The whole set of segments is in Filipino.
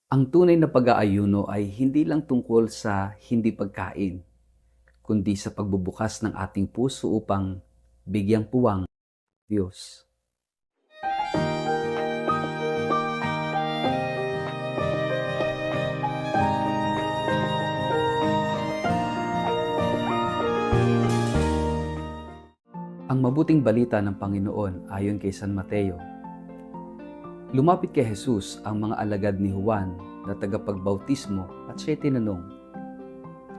Ang tunay na pag-aayuno ay hindi lang tungkol sa hindi pagkain, kundi sa pagbubukas ng ating puso upang bigyang puwang ng Diyos. Ang mabuting balita ng Panginoon ayon kay San Mateo. Lumapit kay Jesus ang mga alagad ni Juan na tagapagbautismo at siya'y tinanong,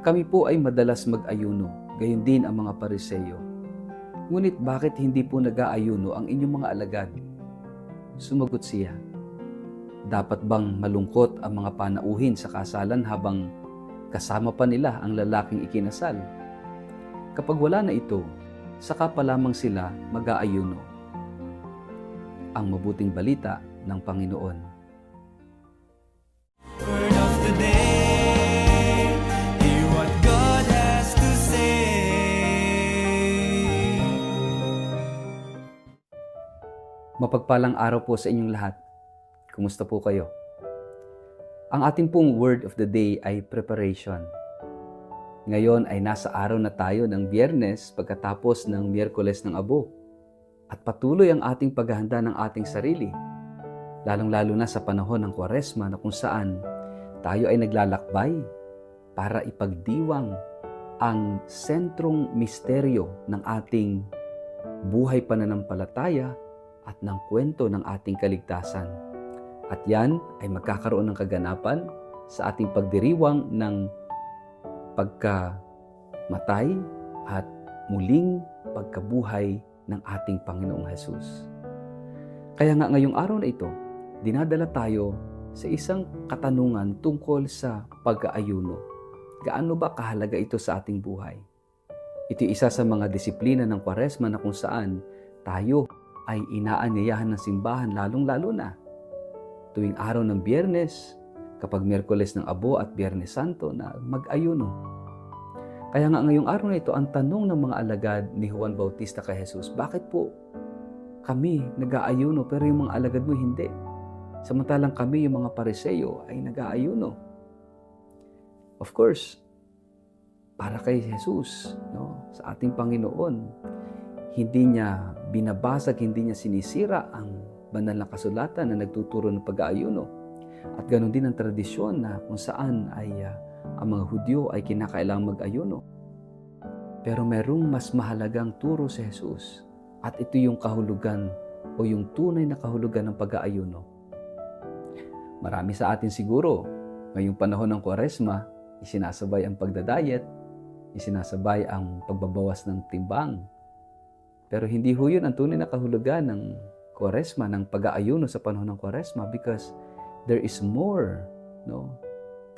"Kami po ay madalas mag-ayuno, gayon din ang mga Pariseyo. Ngunit bakit hindi po nag-aayuno ang inyong mga alagad?" Sumagot siya, "Dapat bang malungkot ang mga panauhin sa kasalan habang kasama pa nila ang lalaking ikinasal? Kapag wala na ito, saka pa lamang sila mag-aayuno." Ang mabuting balita ng Panginoon. Word of the day, hear what God has to say. Mapagpalang araw po sa inyong lahat. Kumusta po kayo? Ang ating pong word of the day ay preparation. Ngayon ay nasa araw na tayo ng Biyernes pagkatapos ng Miyerkules ng Abo. At patuloy ang ating paghahanda ng ating sarili, lalong-lalo na sa panahon ng Kwaresma na kung saan tayo ay naglalakbay para ipagdiwang ang sentrong misteryo ng ating buhay pananampalataya at ng kwento ng ating kaligtasan. At yan ay magkakaroon ng kaganapan sa ating pagdiriwang ng pagkamatay at muling pagkabuhay ng ating Panginoong Hesus. Kaya nga ngayong araw na ito, dinadala tayo sa isang katanungan tungkol sa pag-aayuno. Gaano ba kahalaga ito sa ating buhay? Ito isa sa mga disiplina ng Kwaresma na kung saan tayo ay inaanyayahan ng simbahan lalong-lalo na tuwing araw ng Biyernes, kapag Miyerkules ng Abo at Biyernes Santo na mag-ayuno. Kaya nga ngayong araw na ito, ang tanong ng mga alagad ni Juan Bautista kay Jesus, bakit po kami nag-aayuno pero yung mga alagad mo hindi? Samantalang kami, yung mga Pariseyo, ay nag-aayuno. Of course, para kay Jesus, no, sa ating Panginoon, hindi niya binabasag, hindi niya sinisira ang banal na kasulatan na nagtuturo ng pag-aayuno. At ganoon din ang tradisyon na kung saan ay ang mga Hudyo ay kinakailangang mag-ayuno. Pero merong mas mahalagang turo si Jesus at ito yung kahulugan o yung tunay na kahulugan ng pag-aayuno. Marami sa atin siguro, ngayong panahon ng Kwaresma, isinasabay ang pagdadayet, isinasabay ang pagbabawas ng timbang. Pero hindi ho yun ang tunay na kahulugan ng Kwaresma, ng pag-aayuno sa panahon ng Kwaresma because there is more, no,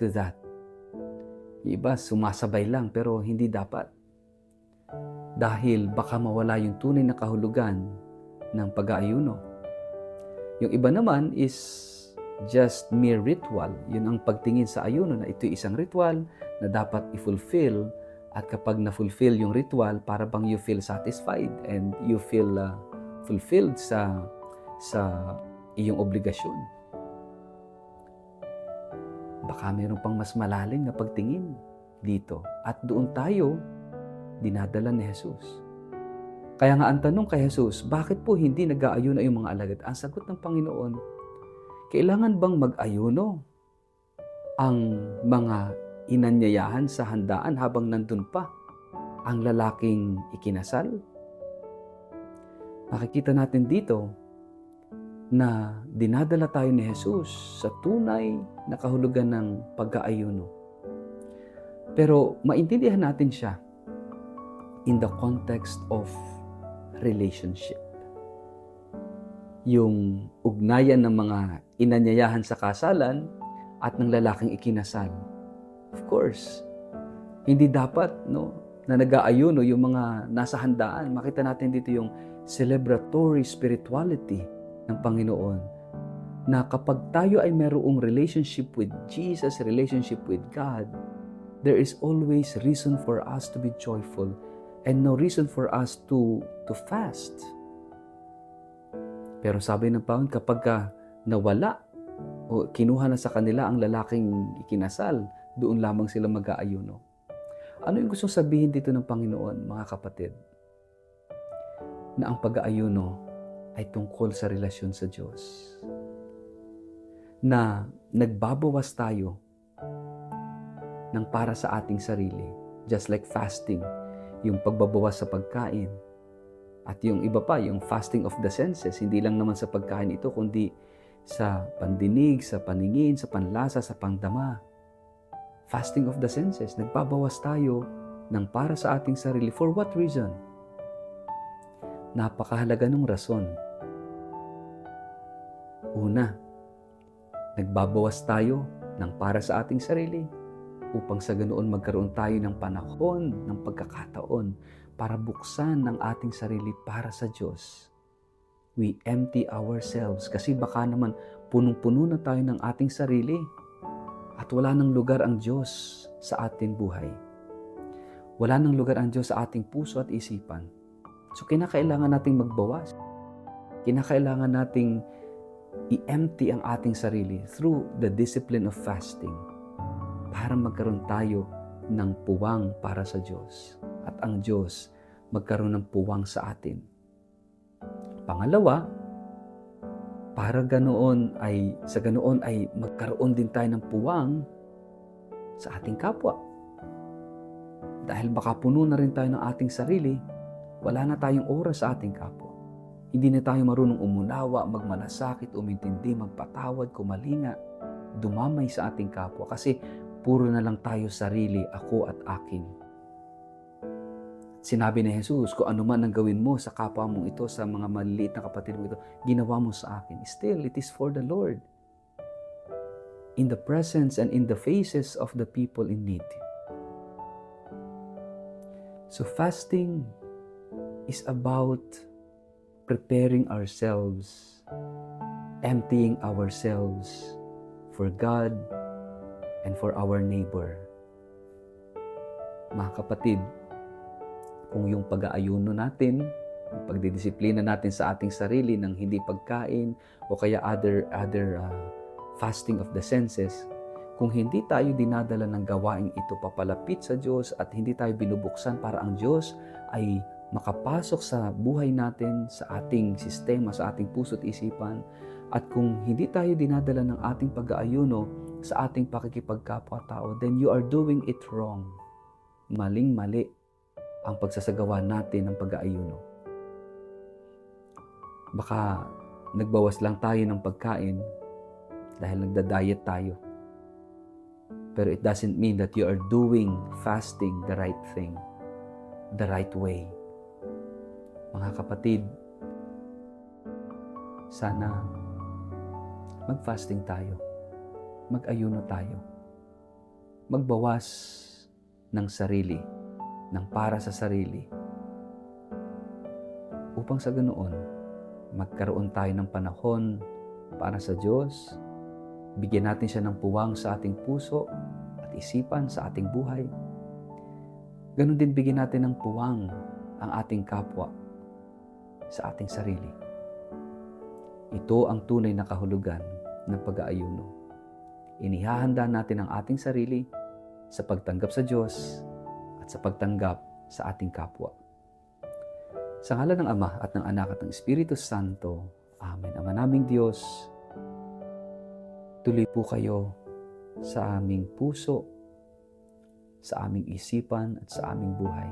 to that. Yung iba, sumasabay lang pero hindi dapat. Dahil baka mawala yung tunay na kahulugan ng pag-aayuno. Yung iba naman is just mere ritual. Yun ang pagtingin sa ayuno na ito'y isang ritual na dapat i-fulfill at kapag na-fulfill yung ritual, para bang you feel satisfied and you feel fulfilled sa iyong obligasyon. Baka mayroon pang mas malalim na pagtingin dito. At doon tayo dinadala ni Jesus. Kaya nga ang tanong kay Jesus, bakit po hindi nag-aayuno yung mga alagad? Ang sagot ng Panginoon, kailangan bang mag-ayuno ang mga inanyayahan sa handaan habang nandun pa ang lalaking ikinasal? Makikita natin dito na dinadala tayo ni Jesus sa tunay na kahulugan ng pag-aayuno. Pero maintindihan natin siya in the context of relationship. Yung ugnayan ng mga inanyayahan sa kasalan at ng lalaking ikinasal. Of course, hindi dapat na nag-aayuno yung mga nasa handaan. Makita natin dito yung celebratory spirituality ng Panginoon, na kapag tayo ay mayroong relationship with Jesus, relationship with God, there is always reason for us to be joyful and no reason for us to fast. Pero sabi ng Panginoon, kapag nawala o kinuha na sa kanila ang lalaking ikinasal, doon lamang sila mag-aayuno. Ano yung gustong sabihin dito ng Panginoon, mga kapatid? Na ang pag-aayuno ay tungkol sa relasyon sa Diyos. Na nagbabawas tayo ng para sa ating sarili. Just like fasting, yung pagbabawas sa pagkain. At yung iba pa, yung fasting of the senses, hindi lang naman sa pagkain ito, kundi sa pandinig, sa paningin, sa panlasa, sa pangdama. Fasting of the senses, nagbabawas tayo ng para sa ating sarili. For what reason? Napakahalaga ng rason. Una, nagbabawas tayo ng para sa ating sarili upang sa ganoon magkaroon tayo ng panahon, ng pagkakataon para buksan ng ating sarili para sa Diyos. We empty ourselves kasi baka naman punong-puno na tayo ng ating sarili at wala nang lugar ang Diyos sa ating buhay. Wala nang lugar ang Diyos sa ating puso at isipan. So kinakailangan nating magbawas. Kinakailangan nating i-empty ang ating sarili through the discipline of fasting para magkaroon tayo ng puwang para sa Diyos at ang Diyos magkaroon ng puwang sa atin. Pangalawa, para sa ganoon ay magkaroon din tayo ng puwang sa ating kapwa. Dahil baka puno na rin tayo ng ating sarili, wala na tayong oras sa ating kapwa. Hindi na tayo marunong umunawa, magmalasakit, umintindi, magpatawad, kumalinga, dumamay sa ating kapwa kasi puro na lang tayo sarili, ako at akin. Sinabi ni Jesus, kung ano man ang gawin mo sa kapwa mong ito, sa mga maliliit na kapatid mo ito, ginawa mo sa akin. Still, it is for the Lord. In the presence and in the faces of the people in need. So fasting is about preparing ourselves, emptying ourselves for God and for our neighbor. Mga kapatid, kung yung pag-aayuno natin, yung pagdidisiplina natin sa ating sarili ng hindi pagkain o kaya other fasting of the senses, kung hindi tayo dinadala ng gawaing ito papalapit sa Diyos at hindi tayo binubuksan para ang Diyos ay makapasok sa buhay natin, sa ating sistema, sa ating puso't isipan, at kung hindi tayo dinadala ng ating pag-aayuno sa ating pakikipagkapwa-tao, then you are doing it wrong. Maling-mali ang pagsasagawa natin ng pag-aayuno. Baka nagbawas lang tayo ng pagkain dahil nagda-diet tayo. Pero it doesn't mean that you are doing fasting the right thing, the right way. Mga kapatid, sana mag-fasting tayo, mag-ayuno tayo, magbawas ng sarili, ng para sa sarili, upang sa ganoon, magkaroon tayo ng panahon para sa Diyos, bigyan natin siya ng puwang sa ating puso at isipan sa ating buhay. Ganon din bigyan natin ng puwang ang ating kapwa sa ating sarili. Ito ang tunay na kahulugan ng pag-aayuno. Inihahanda natin ang ating sarili sa pagtanggap sa Diyos at sa pagtanggap sa ating kapwa. Sa ngalan ng Ama at ng Anak at ng Espiritu Santo. Amen. Ama naming Diyos, tuloy po kayo sa aming puso, sa aming isipan at sa aming buhay.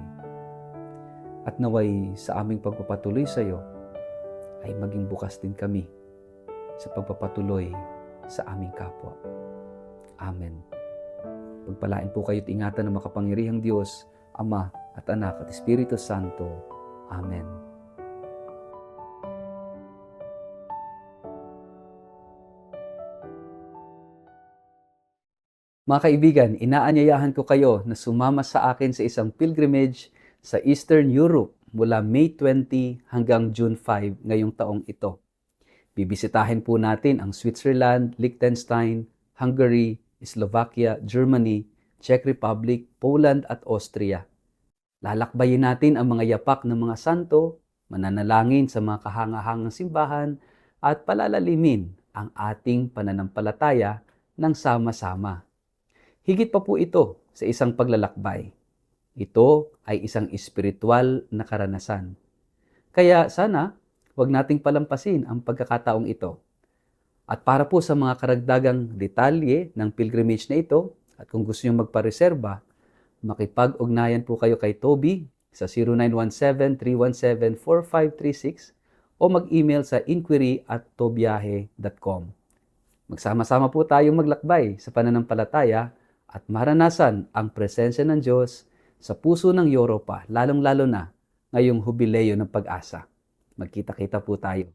At naway sa aming pagpapatuloy sa iyo ay maging bukas din kami sa pagpapatuloy sa aming kapwa. Amen. Pagpalain po kayo't ingatan ng makapangyarihang Diyos, Ama at Anak at Espiritu Santo. Amen. Mga kaibigan, inaanyayahan ko kayo na sumama sa akin sa isang pilgrimage sa Eastern Europe mula May 20 hanggang June 5 ngayong taong ito. Bibisitahin po natin ang Switzerland, Liechtenstein, Hungary, Slovakia, Germany, Czech Republic, Poland at Austria. Lalakbayin natin ang mga yapak ng mga santo, mananalangin sa mga kahangahangang simbahan at palalalimin ang ating pananampalataya ng sama-sama. Higit pa po ito sa isang paglalakbay. Ito ay isang espiritual na karanasan. Kaya sana, huwag nating palampasin ang pagkakataong ito. At para po sa mga karagdagang detalye ng pilgrimage na ito, at kung gusto nyo magpareserba, makipag-ugnayan po kayo kay Toby sa 0917-317-4536 o mag-email sa inquiry@tobiyahe.com. Magsama-sama po tayong maglakbay sa pananampalataya at maranasan ang presensya ng Diyos sa puso ng Europa, lalong-lalo na ngayong Hubileo ng Pag-asa. Magkita-kita po tayo.